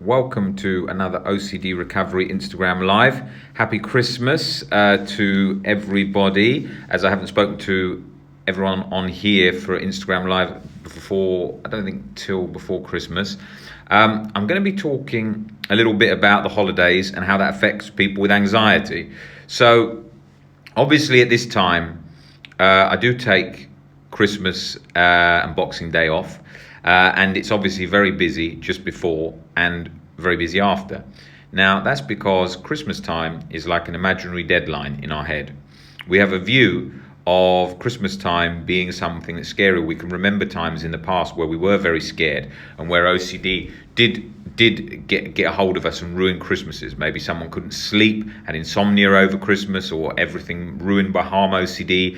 Welcome to another OCD Recovery Instagram Live. Happy Christmas to everybody, as I haven't spoken to everyone on here for Instagram Live before, I don't think till before Christmas. I'm going to be talking a little bit about the holidays and how that affects people with anxiety. So obviously at this time, I do take Christmas and Boxing Day off. And it's obviously very busy just before and very busy after. Now, that's because Christmas time is like an imaginary deadline in our head. We have a view of Christmas time being something that's scary. We can remember times in the past where we were very scared and where OCD did get a hold of us and ruin Christmases. Maybe someone couldn't sleep, had insomnia over Christmas, or everything ruined by harm OCD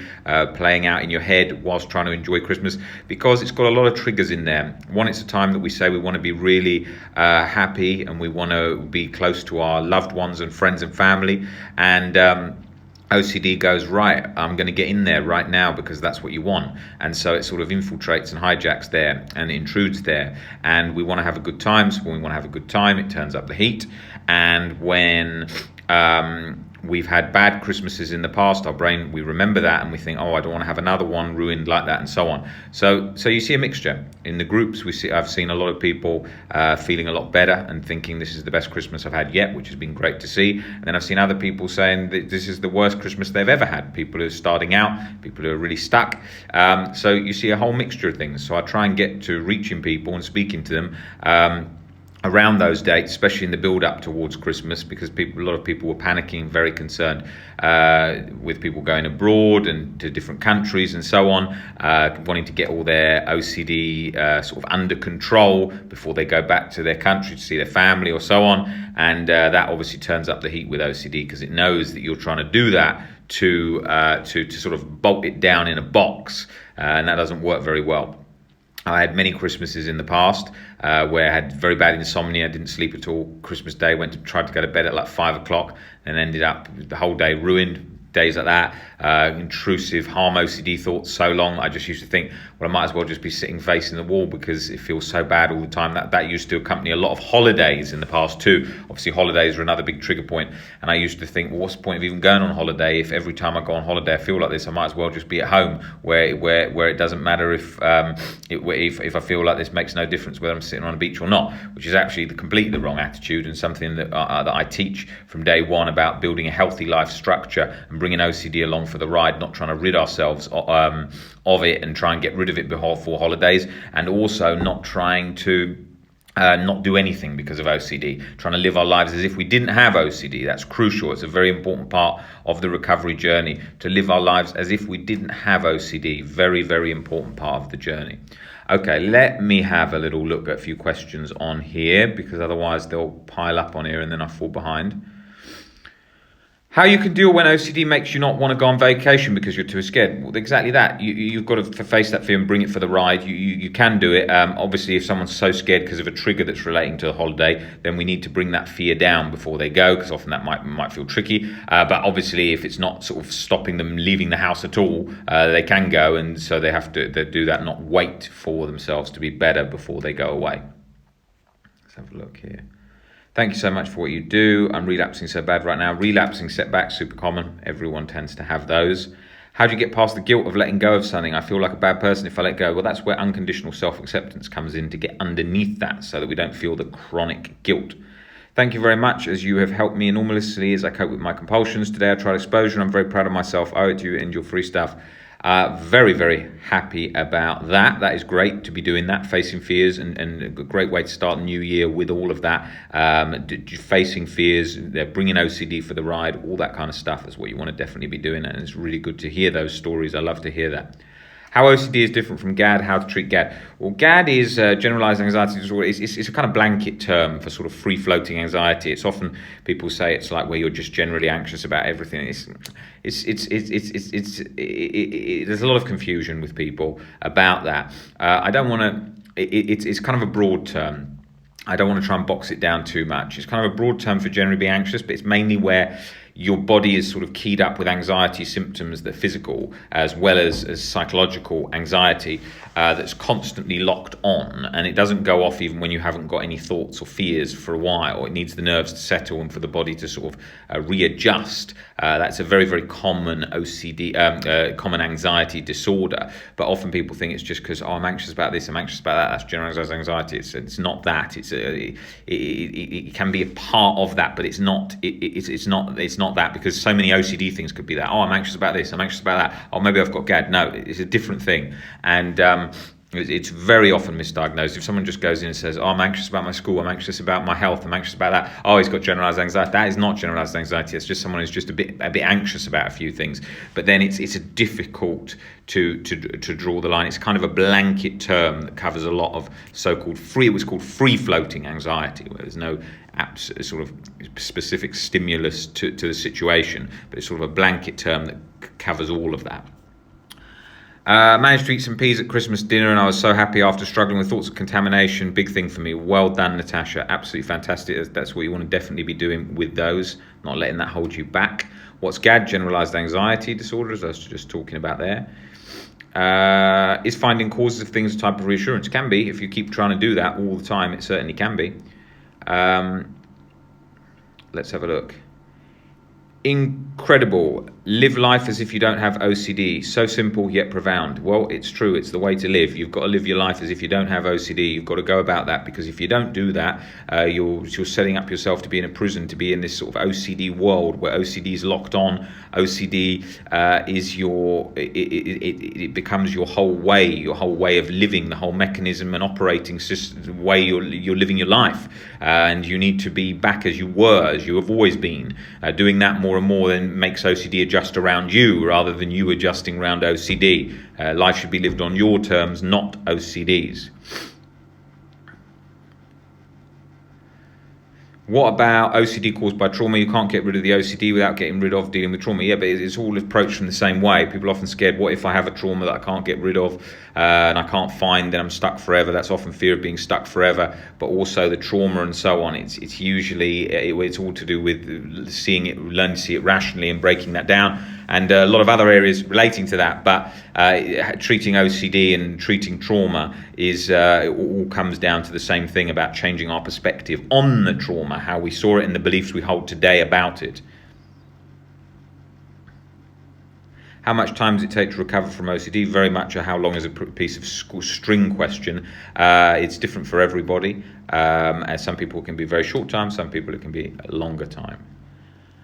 playing out in your head whilst trying to enjoy Christmas, because it's got a lot of triggers in there. One, it's a time that we say we want to be really happy and we want to be close to our loved ones and friends and family, and OCD goes, right, I'm going to get in there right now because that's what you want. And so it sort of infiltrates and hijacks there and intrudes there. And we want to have a good time. So when we want to have a good time, it turns up the heat. And when we've had bad Christmases in the past, our brain, we remember that and we think, oh, I don't want to have another one ruined like that, and so on. So you see a mixture. In the groups, I've seen a lot of people feeling a lot better and thinking this is the best Christmas I've had yet, which has been great to see. And then I've seen other people saying that this is the worst Christmas they've ever had. People who are starting out, people who are really stuck. So you see a whole mixture of things. So I try and get to reaching people and speaking to them around those dates, especially in the build-up towards Christmas, because a lot of people were panicking, very concerned with people going abroad and to different countries and so on, wanting to get all their OCD sort of under control before they go back to their country to see their family or so on. And that obviously turns up the heat with OCD because it knows that you're trying to do that to sort of bolt it down in a box, and that doesn't work very well. I had many Christmases in the past where I had very bad insomnia, didn't sleep at all. Christmas Day, tried to go to bed at like 5 o'clock and ended up the whole day ruined. Days like that, intrusive harm OCD thoughts so long, I just used to think, well, I might as well just be sitting facing the wall because it feels so bad all the time. That used to accompany a lot of holidays in the past too. Obviously, holidays are another big trigger point. And I used to think, well, what's the point of even going on holiday if every time I go on holiday I feel like this? I might as well just be at home where it doesn't matter if I feel like this makes no difference whether I'm sitting on a beach or not, which is actually completely the wrong attitude, and something that I teach from day one about building a healthy life structure and bringing OCD along for the ride, not trying to rid ourselves of it and try and get rid of it before holidays, and also not trying to not do anything because of OCD, trying to live our lives as if we didn't have OCD. That's crucial. It's a very important part of the recovery journey, to live our lives as if we didn't have OCD. Very, very important part of the journey. Okay, let me have a little look at a few questions on here, because otherwise they'll pile up on here and then I fall behind. How you can deal when OCD makes you not want to go on vacation because you're too scared? Well, exactly that. You've got to face that fear and bring it for the ride. You can do it. Obviously, if someone's so scared because of a trigger that's relating to the holiday, then we need to bring that fear down before they go, because often that might feel tricky. But obviously, if it's not sort of stopping them leaving the house at all, they can go, and so they have to do that, not wait for themselves to be better before they go away. Let's have a look here. Thank you so much for what you do. I'm relapsing so bad right now. Relapsing setbacks, super common. Everyone tends to have those. How do you get past the guilt of letting go of something? I feel like a bad person if I let go. Well, that's where unconditional self-acceptance comes in, to get underneath that so that we don't feel the chronic guilt. Thank you very much, as you have helped me enormously as I cope with my compulsions. Today I tried exposure and I'm very proud of myself. I owe it to you and your free stuff. Very, very happy about that. That is great to be doing that, facing fears, and a great way to start the new year with all of that. Facing fears, bringing OCD for the ride, all that kind of stuff is what you want to definitely be doing, and it's really good to hear those stories. I love to hear that. How OCD is different from GAD, how to treat GAD. Well, GAD is generalized anxiety disorder. It's a kind of blanket term for sort of free-floating anxiety. It's often, people say it's like where you're just generally anxious about everything. There's a lot of confusion with people about that. I don't want to, it's kind of a broad term. I don't want to try and box it down too much. It's kind of a broad term for generally being anxious, but it's mainly where your body is sort of keyed up with anxiety symptoms that are physical as well as psychological anxiety that's constantly locked on, and it doesn't go off even when you haven't got any thoughts or fears for a while. It needs the nerves to settle and for the body to sort of readjust. That's a very, very common OCD, common anxiety disorder. But often people think it's just because, I'm anxious about this, I'm anxious about that. That's generalized anxiety. It's not that. It can be a part of that, but it's not. It's not that, because so many OCD things could be that. I'm anxious about this. I'm anxious about that. Maybe I've got GAD. No, it's a different thing, and it's very often misdiagnosed. If someone just goes in and says, I'm anxious about my school, I'm anxious about my health, I'm anxious about that, he's got generalized anxiety. That is not generalized anxiety. It's just someone who's just a bit anxious about a few things. But then it's a difficult to draw the line. It's kind of a blanket term that covers a lot of so-called free. It was called free-floating anxiety, where there's no sort of specific stimulus to the situation, but it's sort of a blanket term that covers all of that. Managed to eat some peas at Christmas dinner, and I was so happy after struggling with thoughts of contamination. Big thing for me. Well done, Natasha. Absolutely fantastic. That's what you want to definitely be doing with those, not letting that hold you back. What's GAD? Generalized anxiety disorder, as I was just talking about there. Is finding causes of things a type of reassurance? Can be. If you keep trying to do that all the time, it certainly can be. Let's have a look. Incredible. Live life as if you don't have OCD. So simple yet profound. Well, it's true. It's the way to live. You've got to live your life as if you don't have OCD. You've got to go about that, because if you don't do that, you're setting up yourself to be in a prison, to be in this sort of OCD world where OCD is locked on. OCD is it becomes your whole way of living, the whole mechanism and operating system, the way you're living your life. And you need to be back as you were, as you have always been. Doing that more and more then makes OCD adjust around you rather than you adjusting around OCD. Life should be lived on your terms, not OCD's. What about OCD caused by trauma? You can't get rid of the OCD without getting rid of dealing with trauma. Yeah, but it's all approached from the same way. People are often scared, what if I have a trauma that I can't get rid of and I can't find, then I'm stuck forever. That's often fear of being stuck forever, but also the trauma and so on. It's usually, it's all to do with learning to see it rationally and breaking that down. And a lot of other areas relating to that, but treating OCD and treating trauma it all comes down to the same thing about changing our perspective on the trauma, how we saw it and the beliefs we hold today about it. How much time does it take to recover from OCD? Very much a how long is a piece of string question. It's different for everybody. As some people it can be very short time, some people it can be a longer time.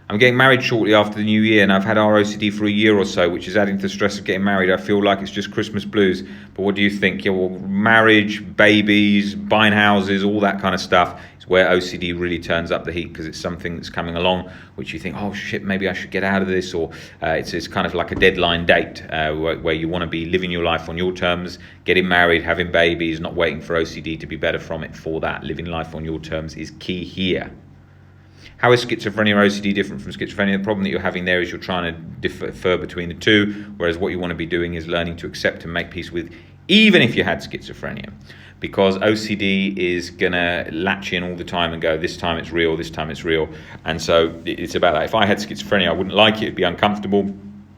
I'm getting married shortly after the new year, and I've had ROCD for a year or so, which is adding to the stress of getting married. I feel like it's just Christmas blues. But what do you think? Yeah, well, marriage, babies, buying houses, all that kind of stuff is where OCD really turns up the heat, because it's something that's coming along which you think, oh shit, maybe I should get out of this, or it's kind of like a deadline date where you want to be living your life on your terms, getting married, having babies, not waiting for OCD to be better from it for that. Living life on your terms is key here. How is schizophrenia or OCD different from schizophrenia? The problem that you're having there is you're trying to differ between the two, whereas what you want to be doing is learning to accept and make peace with, even if you had schizophrenia. Because OCD is going to latch in all the time and go, this time it's real, this time it's real. And so it's about that. If I had schizophrenia, I wouldn't like it. It'd be uncomfortable.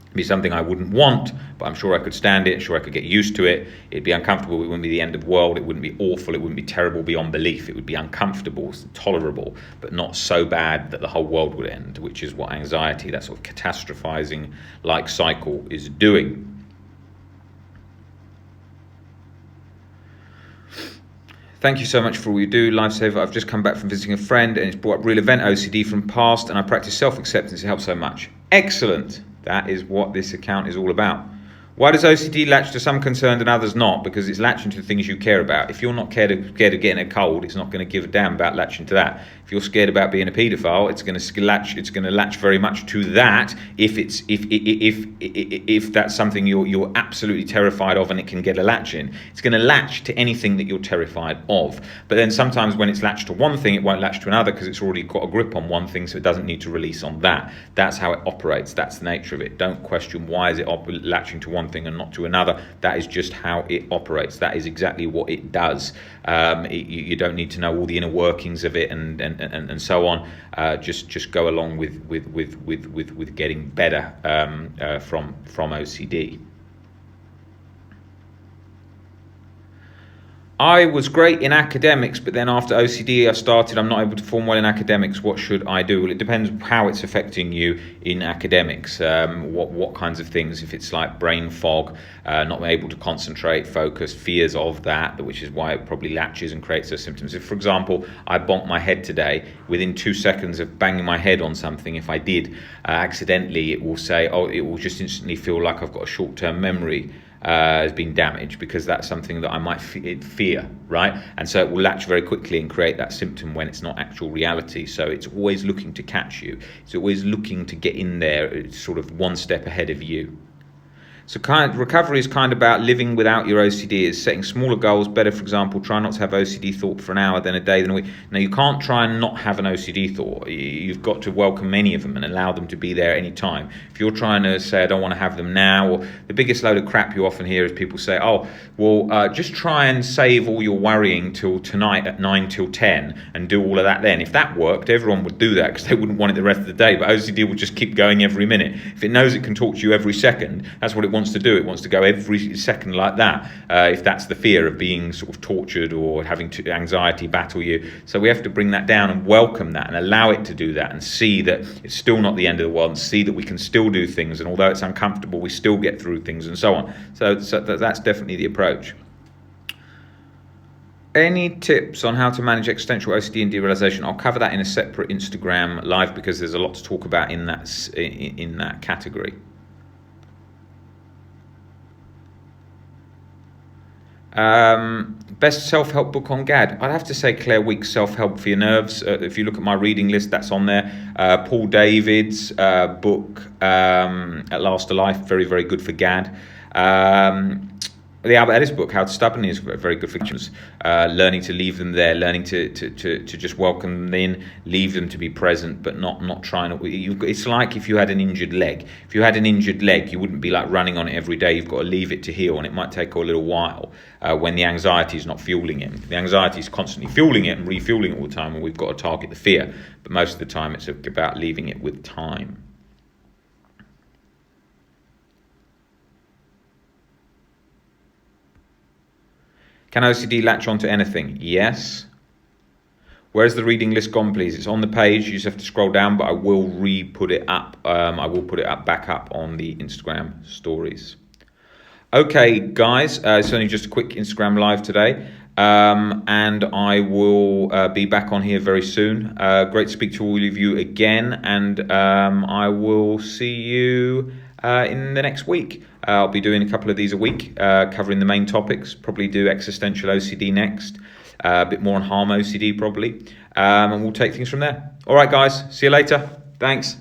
It'd be something I wouldn't want, but I'm sure I could stand it. I'm sure I could get used to it. It'd be uncomfortable. It wouldn't be the end of the world. It wouldn't be awful. It wouldn't be terrible beyond belief. It would be uncomfortable, tolerable, but not so bad that the whole world would end, which is what anxiety, that sort of catastrophizing like cycle, is doing. Thank you so much for all you do, Lifesaver. I've just come back from visiting a friend and it's brought up real event OCD from past, and I practice self-acceptance. It helps so much. Excellent. That is what this account is all about. Why does OCD latch to some concerned and others not? Because it's latching to the things you care about. If you're not scared of getting a cold, it's not going to give a damn about latching to that. If you're scared about being a paedophile, it's going to latch very much to that. If that's something you're absolutely terrified of and it can get a latch in, it's going to latch to anything that you're terrified of. But then sometimes when it's latched to one thing, it won't latch to another because it's already got a grip on one thing, so it doesn't need to release on that. That's how it operates. That's the nature of it. Don't question why is it latching to one thing and not to another. That is just how it operates. That is exactly what it does. You don't need to know all the inner workings of it and so on. Just go along with getting better from OCD. I was great in academics, but then after OCD I'm not able to perform well in academics. What should I do? Well, it depends how it's affecting you in academics. What kinds of things? If it's like brain fog, not able to concentrate, focus, fears of that, which is why it probably latches and creates those symptoms. If, for example, I bonked my head today, within 2 seconds of banging my head on something, if I did accidentally, it will say, it will just instantly feel like I've got a short-term memory has been damaged, because that's something that I might fear, right? And so it will latch very quickly and create that symptom when it's not actual reality. So it's always looking to catch you. It's always looking to get in there. It's sort of one step ahead of you. So recovery is kind of about living without your OCD. It's setting smaller goals. Better, for example, try not to have OCD thought for an hour, then a day, then a week. Now, you can't try and not have an OCD thought. You've got to welcome many of them and allow them to be there any time. If you're trying to say, I don't want to have them now, or the biggest load of crap you often hear is people say, just try and save all your worrying till tonight at 9 till 10 and do all of that then. If that worked, everyone would do that because they wouldn't want it the rest of the day. But OCD will just keep going every minute. If it knows it can talk to you every second, that's what it wants to do. It wants to go every second like that, if that's the fear of being sort of tortured or having to anxiety battle you. So we have to bring that down and welcome that and allow it to do that, and see that it's still not the end of the world, and see that we can still do things, and although it's uncomfortable, we still get through things, and so on. So that's definitely the approach. Any tips on how to manage existential OCD and derealization? I'll cover that in a separate Instagram live, because there's a lot to talk about in that category. Best self-help book on GAD. I'd have to say Claire Week's Self-Help for Your Nerves. If you look at my reading list, that's on there. Paul David's book, At Last a Life, very, very good for GAD. The Albert Ellis book, How to Stubbornly, is very good for kids. Learning to leave them there, learning to just welcome them in, leave them to be present, but not trying to. It's like if you had an injured leg. If you had an injured leg, you wouldn't be like running on it every day. You've got to leave it to heal, and it might take a little while when the anxiety is not fueling it. The anxiety is constantly fueling it and refueling it all the time, and we've got to target the fear. But most of the time, it's about leaving it with time. Can OCD latch onto anything? Yes. Where's the reading list gone, please? It's on the page. You just have to scroll down, but I will put it up. I will put it back up on the Instagram stories. Okay, guys, it's only just a quick Instagram live today, and I will be back on here very soon. Great to speak to all of you again, and I will see you in the next week. I'll be doing a couple of these a week, covering the main topics. Probably do existential OCD next, a bit more on harm OCD probably, and we'll take things from there. All right, guys, see you later. Thanks.